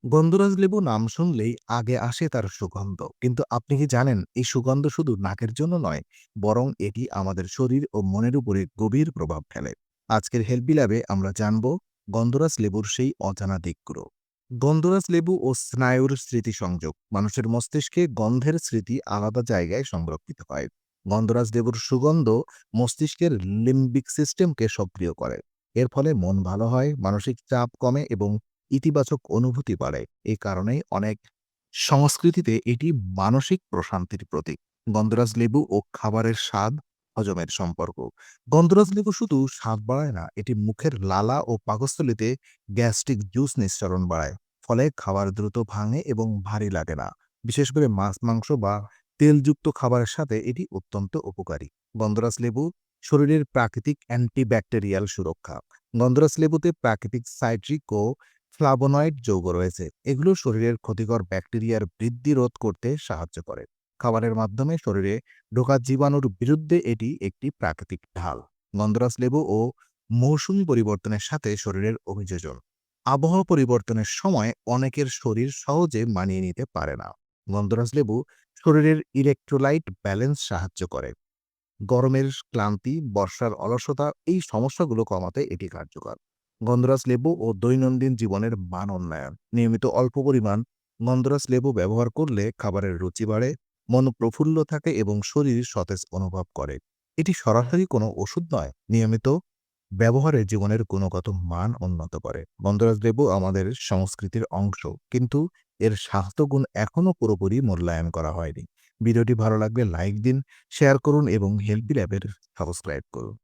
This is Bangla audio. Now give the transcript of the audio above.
গন্ধরাজ লেবু নাম শুনলেই আগে আসে তার সুগন্ধ। কিন্তু আপনি কি জানেন এই সুগন্ধ শুধু নাকের জন্য নয়, বরং এটি আমাদের শরীর ও মনের উপরে গভীর প্রভাব ফেলে। আজকের হেলথি ল্যাবে আমরা জানব গন্ধরাজ লেবুর সেই অজানা দিকগুলো। গন্ধরাজ লেবু ও স্নায়ুর স্মৃতি সংযোগ। মানুষের মস্তিষ্কে গন্ধের স্মৃতি আলাদা জায়গায় সংরক্ষিত হয়। গন্ধরাজ লেবুর সুগন্ধ মস্তিষ্কের লিম্বিক সিস্টেমকে সক্রিয় করে। এর ফলে মন ভালো হয়, মানসিক চাপ কমে এবং ইতিবাচক অনুভূতি বাড়ে। এই কারণেই অনেক সংস্কৃতিতে এটি মানসিক প্রশান্তির প্রতীক। গন্ধরাজ লেবু ও খাবারের স্বাদ, হজমের সম্পর্ক। গন্ধরাজ লেবু শুধু স্বাদ বাড়ায় না, এটি মুখের লালা ও পাকস্থলীতে গ্যাস্ট্রিক জুস নিঃসরণ বাড়ায়। ফলে খাবার দ্রুত ভাঙে এবং ভারী লাগে না। বিশেষ করে মাছ, মাংস বা তেলযুক্ত খাবারের সাথে এটি অত্যন্ত উপকারী। গন্ধরাজ লেবু শরীরের প্রাকৃতিক অ্যান্টিব্যাকটেরিয়াল সুরক্ষা। গন্ধরাজ লেবুতে প্রাকৃতিক সাইট্রিক ও ফ্লাভোনয়েড যৌগ রয়েছে। এগুলো শরীরের ক্ষতিকর ব্যাকটেরিয়ার বৃদ্ধি রোধ করতে সাহায্য করে। খাবারের মাধ্যমে শরীরে ঢোকা জীবাণুর বিরুদ্ধে এটি একটি প্রাকৃতিক ঢাল। গন্ধরাজ লেবু ও মৌসুমী পরিবর্তনের সাথে শরীরের অভিযোজন। আবহাওয়া পরিবর্তনের সময় অনেকের শরীর সহজে মানিয়ে নিতে পারে না। গন্ধরাজ লেবু শরীরের ইলেকট্রোলাইট ব্যালেন্স সাহায্য করে। গরমের ক্লান্তি, বর্ষার অলসতা এই সমস্যাগুলো কমাতে এটি কার্যকর। গন্ধরাজ লেবু ও দৈনন্দিন জীবনের মান উন্নয়ন। নিয়মিত অল্প পরিমাণ গন্ধরাজ লেবু ব্যবহার করলে খাবারের রুচি বাড়ে, মন প্রফুল্ল থাকে এবং শরীর সতেজ অনুভব করে। এটি সরাসরি কোনো ওষুধ নয়, নিয়মিত ব্যবহারে জীবনের গুণগত মান উন্নত করে। গন্ধরাজ লেবু আমাদের সংস্কৃতির অংশ, কিন্তু এর স্বাস্থ্যগুণ এখনও পুরোপুরি মূল্যায়ন করা হয়নি। ভিডিওটি ভালো লাগলে লাইক দিন, শেয়ার করুন এবং হেলথি ল্যাবের সাবস্ক্রাইব করুন।